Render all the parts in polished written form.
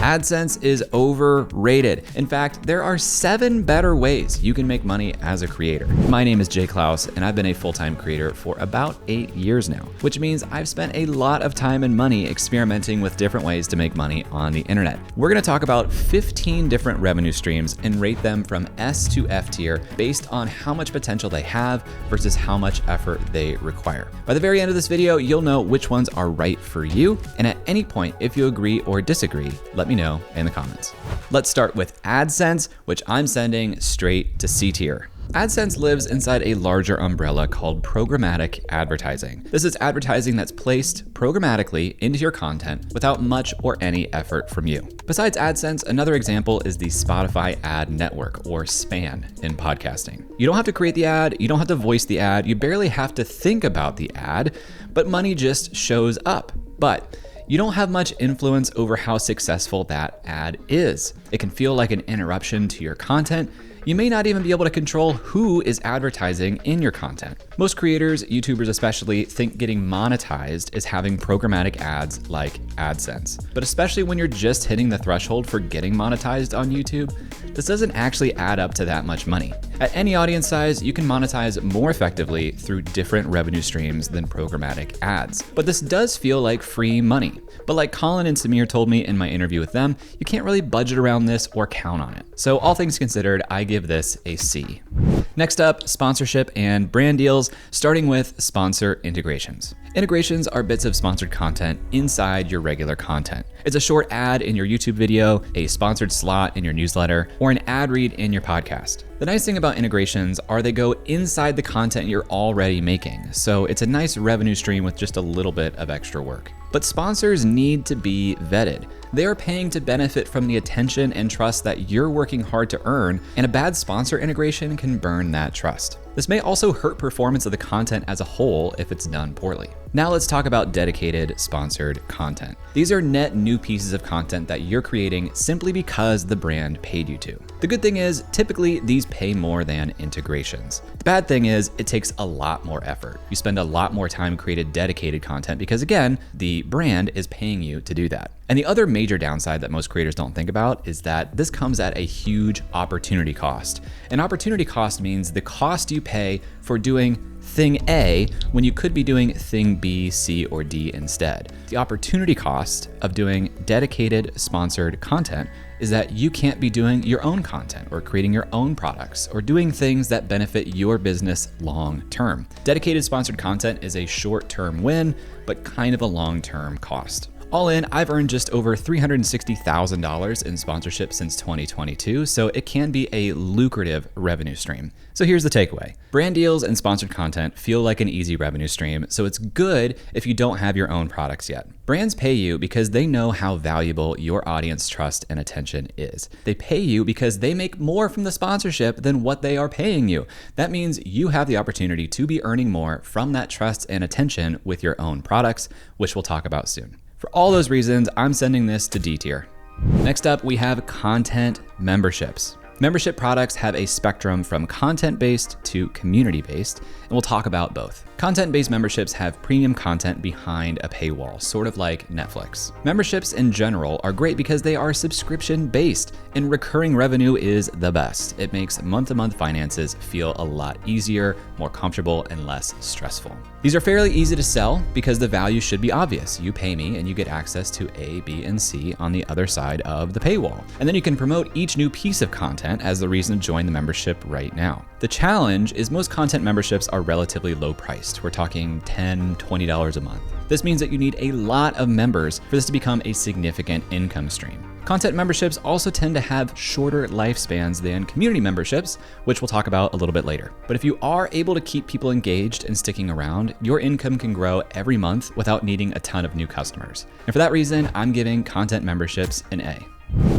AdSense is overrated. In fact, there are 7 better ways you can make money as a creator. My name is Clouse, and I've been a full-time creator for about 8 years now, which means I've spent a lot of time and money experimenting with different ways to make money on the internet. We're going to talk about 15 different revenue streams and rate them from S to F tier based on how much potential they have versus how much effort they require. By the very end of this video, you'll know which ones are right for you, and at any point, if you agree or disagree, let me know in the comments. Let's start with AdSense, which I'm sending straight to C tier. AdSense lives inside a larger umbrella called programmatic advertising. This is advertising that's placed programmatically into your content without much or any effort from you. Besides AdSense, another example is the Spotify Ad Network, or SPAN in podcasting. You don't have to create the ad, you don't have to voice the ad, you barely have to think about the ad, but money just shows up. But you don't have much influence over how successful that ad is. It can feel like an interruption to your content. You may not even be able to control who is advertising in your content. Most creators, YouTubers especially, think getting monetized is having programmatic ads like AdSense. But especially when you're just hitting the threshold for getting monetized on YouTube, this doesn't actually add up to that much money. At any audience size, you can monetize more effectively through different revenue streams than programmatic ads. But this does feel like free money. But like Colin and Samir told me in my interview with them, you can't really budget around this or count on it. So all things considered, I give this a C. Next up, sponsorship and brand deals, starting with sponsor integrations. Integrations are bits of sponsored content inside your regular content. It's a short ad in your YouTube video, a sponsored slot in your newsletter, or an ad read in your podcast. The nice thing about integrations are they go inside the content you're already making, so it's a nice revenue stream with just a little bit of extra work. But sponsors need to be vetted. They are paying to benefit from the attention and trust that you're working hard to earn, and a bad sponsor integration can burn that trust. This may also hurt performance of the content as a whole if it's done poorly. Now let's talk about dedicated sponsored content. These are net new pieces of content that you're creating simply because the brand paid you to. The good thing is, typically these pay more than integrations. The bad thing is, it takes a lot more effort. You spend a lot more time creating dedicated content because, again, the brand is paying you to do that. And the other major downside that most creators don't think about is that this comes at a huge opportunity cost. An opportunity cost means the cost you pay for doing thing A when you could be doing thing B, C, or D instead. The opportunity cost of doing dedicated sponsored content is that you can't be doing your own content or creating your own products or doing things that benefit your business long term. Dedicated sponsored content is a short-term win, but kind of a long-term cost. All in, I've earned just over $360,000 in sponsorship since 2022, so it can be a lucrative revenue stream. So here's the takeaway. Brand deals and sponsored content feel like an easy revenue stream, so it's good if you don't have your own products yet. Brands pay you because they know how valuable your audience trust and attention is. They pay you because they make more from the sponsorship than what they are paying you. That means you have the opportunity to be earning more from that trust and attention with your own products, which we'll talk about soon. For all those reasons, I'm sending this to D tier. Next up, we have content memberships. Membership products have a spectrum from content-based to community-based, and we'll talk about both. Content-based memberships have premium content behind a paywall, sort of like Netflix. Memberships in general are great because they are subscription-based, and recurring revenue is the best. It makes month-to-month finances feel a lot easier, more comfortable, and less stressful. These are fairly easy to sell because the value should be obvious. You pay me and you get access to A, B, and C on the other side of the paywall. And then you can promote each new piece of content as the reason to join the membership right now. The challenge is most content memberships are relatively low priced. We're talking $10, $20 a month. This means that you need a lot of members for this to become a significant income stream. Content memberships also tend to have shorter lifespans than community memberships, which we'll talk about a little bit later. But if you are able to keep people engaged and sticking around, your income can grow every month without needing a ton of new customers. And for that reason, I'm giving content memberships an A.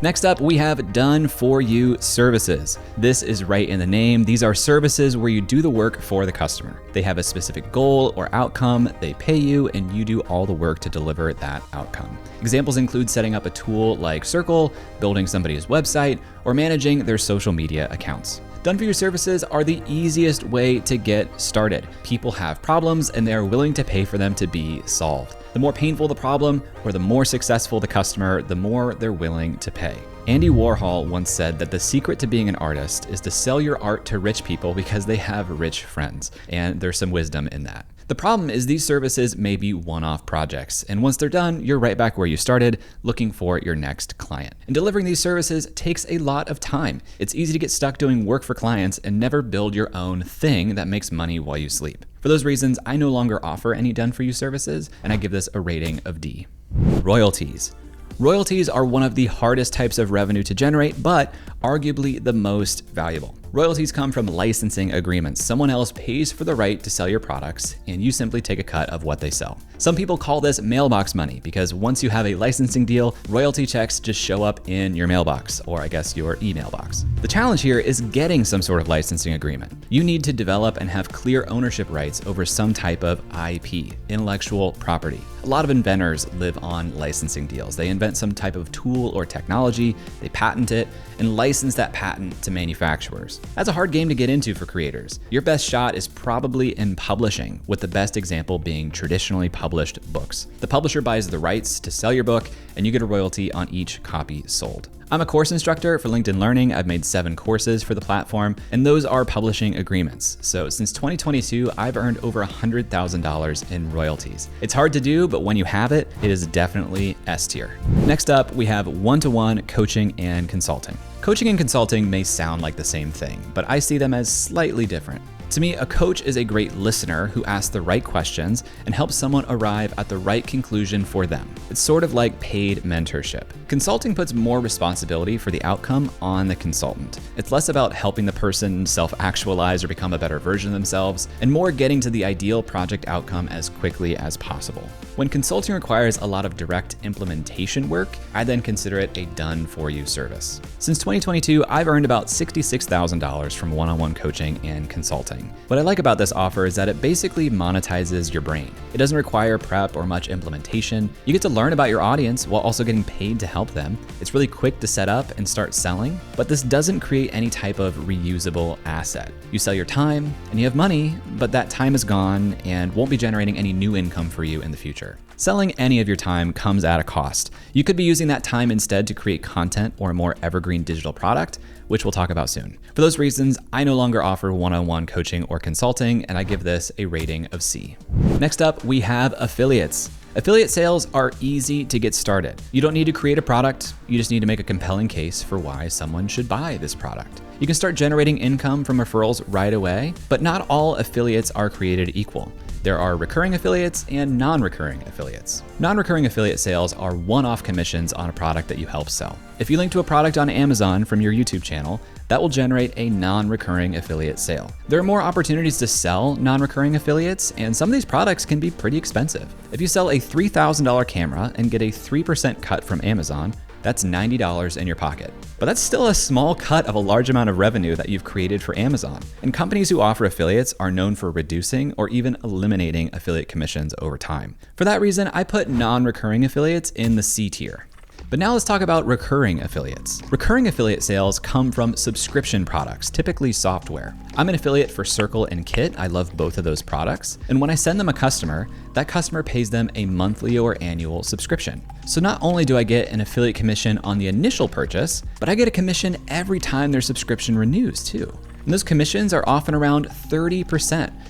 Next up, we have done for you services. This is right in the name. These are services where you do the work for the customer. They have a specific goal or outcome, they pay you, and you do all the work to deliver that outcome. Examples include setting up a tool like Circle, building somebody's website, or managing their social media accounts. Done-for-you services are the easiest way to get started. People have problems and they are willing to pay for them to be solved. The more painful the problem or the more successful the customer, the more they're willing to pay. Andy Warhol once said that the secret to being an artist is to sell your art to rich people because they have rich friends, and there's some wisdom in that. The problem is these services may be one-off projects, and once they're done, you're right back where you started, looking for your next client. And delivering these services takes a lot of time. It's easy to get stuck doing work for clients and never build your own thing that makes money while you sleep. For those reasons, I no longer offer any done-for-you services, and I give this a rating of D. Royalties. Royalties are one of the hardest types of revenue to generate, but arguably the most valuable. Royalties come from licensing agreements. Someone else pays for the right to sell your products, and you simply take a cut of what they sell. Some people call this mailbox money because once you have a licensing deal, royalty checks just show up in your mailbox, or I guess your email box. The challenge here is getting some sort of licensing agreement. You need to develop and have clear ownership rights over some type of IP, intellectual property. A lot of inventors live on licensing deals. They invent some type of tool or technology, they patent it, and license that patent to manufacturers. That's a hard game to get into for creators. Your best shot is probably in publishing, with the best example being traditionally published books. The publisher buys the rights to sell your book, and you get a royalty on each copy sold. I'm a course instructor for LinkedIn Learning. I've made 7 courses for the platform, and those are publishing agreements. So since 2022, I've earned over $100,000 in royalties. It's hard to do, but when you have it, it is definitely S tier. Next up, we have one-to-one coaching and consulting. Coaching and consulting may sound like the same thing, but I see them as slightly different. To me, a coach is a great listener who asks the right questions and helps someone arrive at the right conclusion for them. It's sort of like paid mentorship. Consulting puts more responsibility for the outcome on the consultant. It's less about helping the person self-actualize or become a better version of themselves, and more getting to the ideal project outcome as quickly as possible. When consulting requires a lot of direct implementation work, I then consider it a done-for-you service. Since 2022, I've earned about $66,000 from one-on-one coaching and consulting. What I like about this offer is that it basically monetizes your brain. It doesn't require prep or much implementation. You get to learn about your audience while also getting paid to help them. It's really quick to set up and start selling, but this doesn't create any type of reusable asset. You sell your time and you have money, but that time is gone and won't be generating any new income for you in the future. Selling any of your time comes at a cost. You could be using that time instead to create content or a more evergreen digital product, which we'll talk about soon. For those reasons, I no longer offer one-on-one coaching or consulting, and I give this a rating of C. Next up, we have affiliates. Affiliate sales are easy to get started. You don't need to create a product, you just need to make a compelling case for why someone should buy this product. You can start generating income from referrals right away, but not all affiliates are created equal. There are recurring affiliates and non-recurring affiliates. Non-recurring affiliate sales are one-off commissions on a product that you help sell. If you link to a product on Amazon from your YouTube channel, that will generate a non-recurring affiliate sale. There are more opportunities to sell non-recurring affiliates, and some of these products can be pretty expensive. If you sell a $3,000 camera and get a 3% cut from Amazon, that's $90 in your pocket. But that's still a small cut of a large amount of revenue that you've created for Amazon. And companies who offer affiliates are known for reducing or even eliminating affiliate commissions over time. For that reason, I put non-recurring affiliates in the C tier. But now let's talk about recurring affiliates. Recurring affiliate sales come from subscription products, typically software. I'm an affiliate for Circle and Kit. I love both of those products. And when I send them a customer, that customer pays them a monthly or annual subscription. So not only do I get an affiliate commission on the initial purchase, but I get a commission every time their subscription renews too. And those commissions are often around 30%,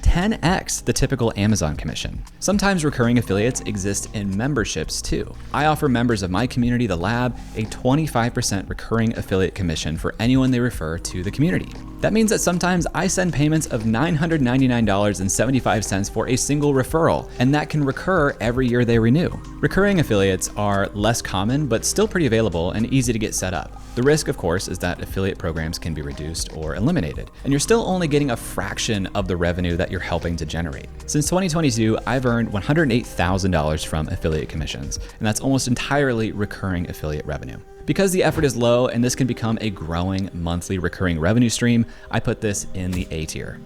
10x the typical Amazon commission. Sometimes recurring affiliates exist in memberships too. I offer members of my community, the lab, a 25% recurring affiliate commission for anyone they refer to the community. That means that sometimes I send payments of $999.75 for a single referral, and that can recur every year they renew. Recurring affiliates are less common, but still pretty available and easy to get set up. The risk, of course, is that affiliate programs can be reduced or eliminated, and you're still only getting a fraction of the revenue that you're helping to generate. Since 2022, I've earned $108,000 from affiliate commissions, and that's almost entirely recurring affiliate revenue. Because the effort is low and this can become a growing monthly recurring revenue stream, I put this in the A tier.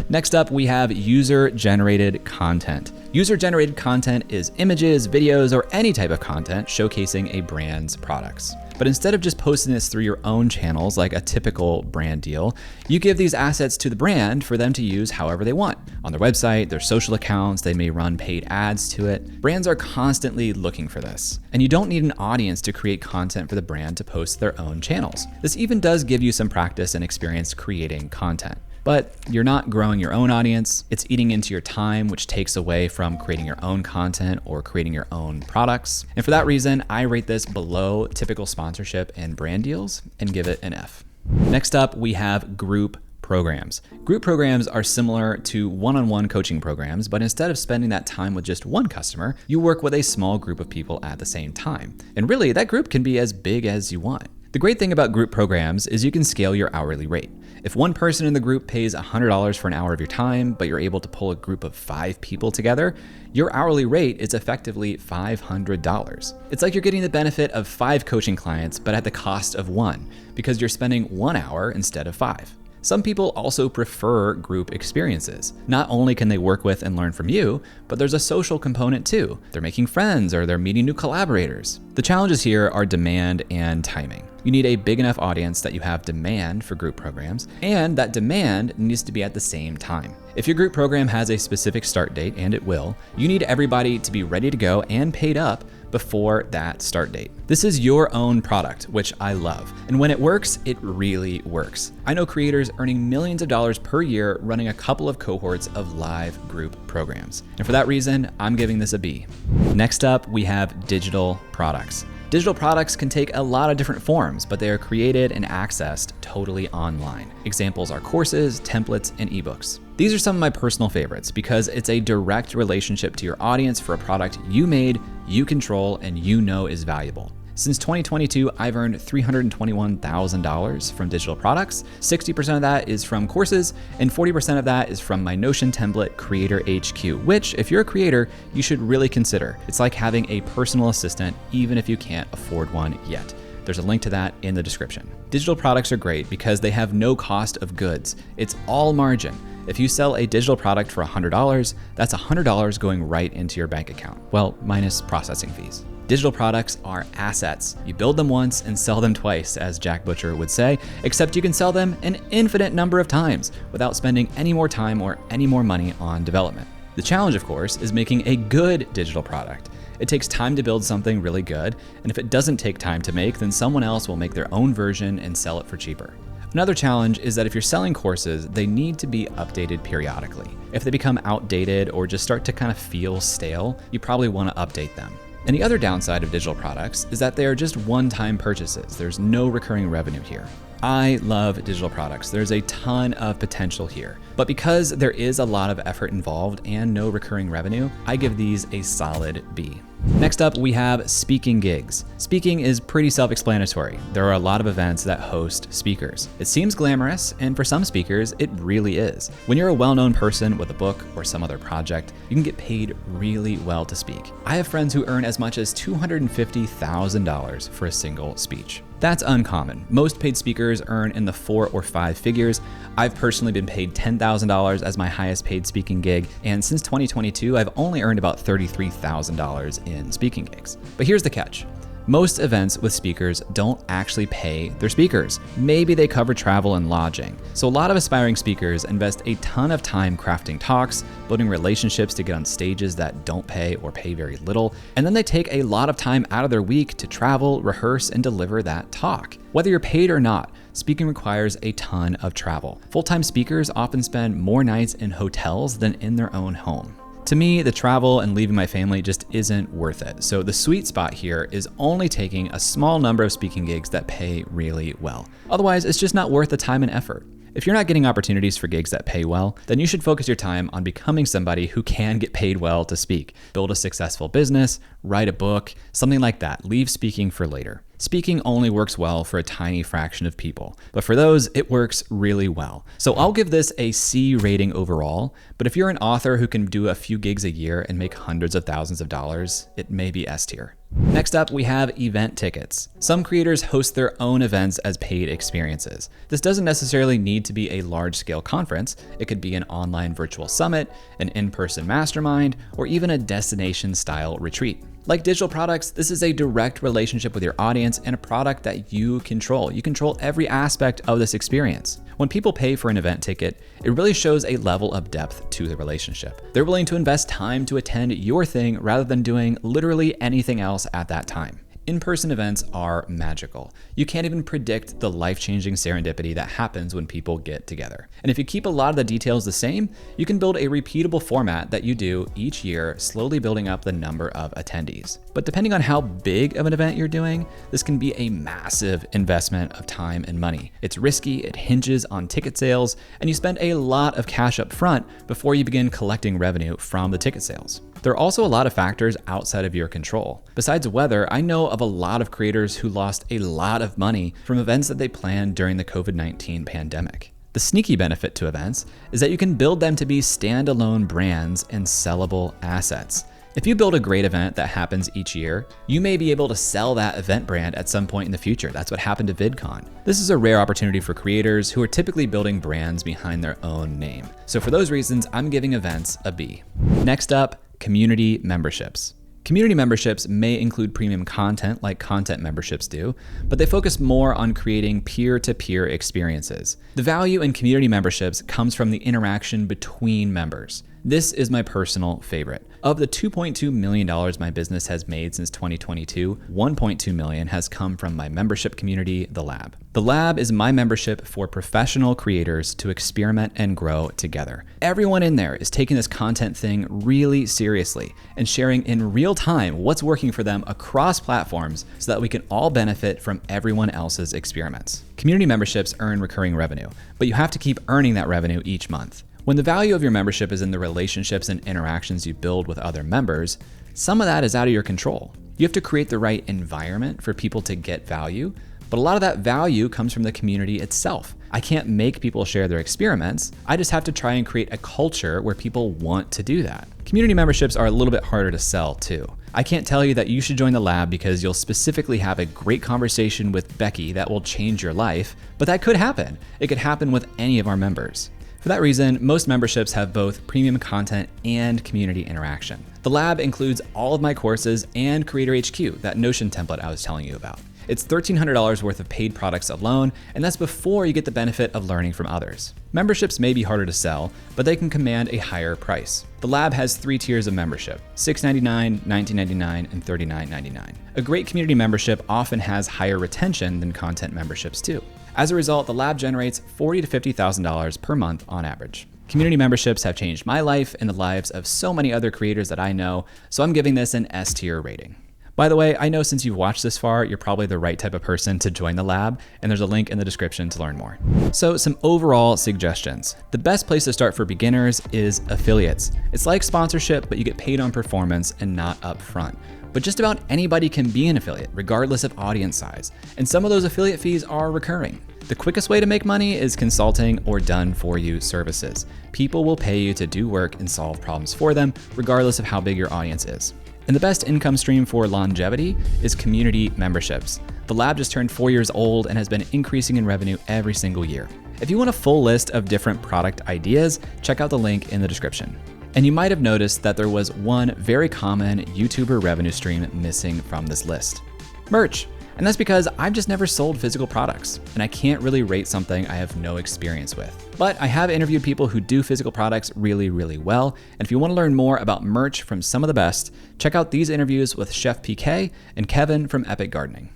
Next up, we have user-generated content. User-generated content is images, videos, or any type of content showcasing a brand's products. But instead of just posting this through your own channels like a typical brand deal, you give these assets to the brand for them to use however they want. On their website, their social accounts, they may run paid ads to it. Brands are constantly looking for this. And you don't need an audience to create content for the brand to post to their own channels. This even does give you some practice and experience creating content. But you're not growing your own audience. It's eating into your time, which takes away from creating your own content or creating your own products. And for that reason, I rate this below typical sponsorship and brand deals and give it an F. Next up, we have group programs. Group programs are similar to one-on-one coaching programs, but instead of spending that time with just one customer, you work with a small group of people at the same time. And really, that group can be as big as you want. The great thing about group programs is you can scale your hourly rate. If one person in the group pays $100 for an hour of your time, but you're able to pull a group of 5 people together, your hourly rate is effectively $500. It's like you're getting the benefit of 5 coaching clients, but at the cost of 1, because you're spending 1 hour instead of 5. Some people also prefer group experiences. Not only can they work with and learn from you, but there's a social component too. They're making friends or they're meeting new collaborators. The challenges here are demand and timing. You need a big enough audience that you have demand for group programs, and that demand needs to be at the same time. If your group program has a specific start date, and it will, you need everybody to be ready to go and paid up before that start date. This is your own product, which I love. And when it works, it really works. I know creators earning millions of dollars per year running a couple of cohorts of live group programs. And for that reason, I'm giving this a B. Next up, we have digital products. Digital products can take a lot of different forms, but they are created and accessed totally online. Examples are courses, templates, and ebooks. These are some of my personal favorites because it's a direct relationship to your audience for a product you made, you control, and you know is valuable. Since 2022, I've earned $321,000 from digital products. 60% of that is from courses, and 40% of that is from my Notion template, Creator HQ, which, if you're a creator, you should really consider. It's like having a personal assistant, even if you can't afford one yet. There's a link to that in the description. Digital products are great because they have no cost of goods. It's all margin. If you sell a digital product for $100, that's $100 going right into your bank account. Well, minus processing fees. Digital products are assets. You build them once and sell them twice, as Jack Butcher would say, except you can sell them an infinite number of times without spending any more time or any more money on development. The challenge, of course, is making a good digital product. It takes time to build something really good, and if it doesn't take time to make, then someone else will make their own version and sell it for cheaper. Another challenge is that if you're selling courses, they need to be updated periodically. If they become outdated or just start to kind of feel stale, you probably want to update them. And the other downside of digital products is that they are just one-time purchases. There's no recurring revenue here. I love digital products. There's a ton of potential here. But because there is a lot of effort involved and no recurring revenue, I give these a solid B. Next up, we have speaking gigs. Speaking is pretty self-explanatory. There are a lot of events that host speakers. It seems glamorous, and for some speakers, it really is. When you're a well-known person with a book or some other project, you can get paid really well to speak. I have friends who earn as much as $250,000 for a single speech. That's uncommon. Most paid speakers earn in the 4 or 5 figures. I've personally been paid $10,000 as my highest paid speaking gig, and since 2022, I've only earned about $33,000 in speaking gigs. But here's the catch. Most events with speakers don't actually pay their speakers. Maybe they cover travel and lodging. So a lot of aspiring speakers invest a ton of time crafting talks, building relationships to get on stages that don't pay or pay very little, and then they take a lot of time out of their week to travel, rehearse, and deliver that talk. Whether you're paid or not, speaking requires a ton of travel. Full-time speakers often spend more nights in hotels than in their own home. To me, the travel and leaving my family just isn't worth it. So the sweet spot here is only taking a small number of speaking gigs that pay really well. Otherwise, it's just not worth the time and effort. If you're not getting opportunities for gigs that pay well, then you should focus your time on becoming somebody who can get paid well to speak. Build a successful business, write a book, something like that. Leave speaking for later. Speaking only works well for a tiny fraction of people, but for those, it works really well. So I'll give this a C rating overall, but if you're an author who can do a few gigs a year and make hundreds of thousands of dollars, it may be S tier. Next up, we have event tickets. Some creators host their own events as paid experiences. This doesn't necessarily need to be a large-scale conference. It could be an online virtual summit, an in-person mastermind, or even a destination-style retreat. Like digital products, this is a direct relationship with your audience and a product that you control. You control every aspect of this experience. When people pay for an event ticket, it really shows a level of depth to the relationship. They're willing to invest time to attend your thing rather than doing literally anything else at that time. In-person events are magical. You can't even predict the life-changing serendipity that happens when people get together. And if you keep a lot of the details the same, you can build a repeatable format that you do each year, slowly building up the number of attendees. But depending on how big of an event you're doing, this can be a massive investment of time and money. It's risky, it hinges on ticket sales, and you spend a lot of cash up front before you begin collecting revenue from the ticket sales. There are also a lot of factors outside of your control. Besides weather, I know of a lot of creators who lost a lot of money from events that they planned during the COVID-19 pandemic. The sneaky benefit to events is that you can build them to be standalone brands and sellable assets. If you build a great event that happens each year, you may be able to sell that event brand at some point in the future. That's what happened to VidCon. This is a rare opportunity for creators who are typically building brands behind their own name. So for those reasons, I'm giving events a B. Next up, community memberships. Community memberships may include premium content like content memberships do, but they focus more on creating peer-to-peer experiences. The value in community memberships comes from the interaction between members. This is my personal favorite. Of the $2.2 million my business has made since 2022, $1.2 million has come from my membership community, The Lab. The Lab is my membership for professional creators to experiment and grow together. Everyone in there is taking this content thing really seriously and sharing in real time what's working for them across platforms so that we can all benefit from everyone else's experiments. Community memberships earn recurring revenue, but you have to keep earning that revenue each month. When the value of your membership is in the relationships and interactions you build with other members, some of that is out of your control. You have to create the right environment for people to get value, but a lot of that value comes from the community itself. I can't make people share their experiments. I just have to try and create a culture where people want to do that. Community memberships are a little bit harder to sell too. I can't tell you that you should join the Lab because you'll specifically have a great conversation with Becky that will change your life, but that could happen. It could happen with any of our members. For that reason, most memberships have both premium content and community interaction. The Lab includes all of my courses and Creator HQ, that Notion template I was telling you about. It's $1,300 worth of paid products alone, and that's before you get the benefit of learning from others. Memberships may be harder to sell, but they can command a higher price. The Lab has 3 tiers of membership: $6.99, $19.99, and $39.99. A great community membership often has higher retention than content memberships too. As a result, the Lab generates $40,000 to $50,000 per month on average. Community memberships have changed my life and the lives of so many other creators that I know, so I'm giving this an S tier rating. By the way, I know since you've watched this far, you're probably the right type of person to join the Lab, and there's a link in the description to learn more. So some overall suggestions. The best place to start for beginners is affiliates. It's like sponsorship, but you get paid on performance and not upfront. But just about anybody can be an affiliate, regardless of audience size. And some of those affiliate fees are recurring. The quickest way to make money is consulting or done-for-you services. People will pay you to do work and solve problems for them, regardless of how big your audience is. And the best income stream for longevity is community memberships. The Lab just turned 4 years old and has been increasing in revenue every single year. If you want a full list of different product ideas, check out the link in the description. And you might have noticed that there was one very common YouTuber revenue stream missing from this list: merch. And that's because I've just never sold physical products, and I can't really rate something I have no experience with. But I have interviewed people who do physical products really, really well, and if you want to learn more about merch from some of the best, check out these interviews with Chef PK and Kevin from Epic Gardening.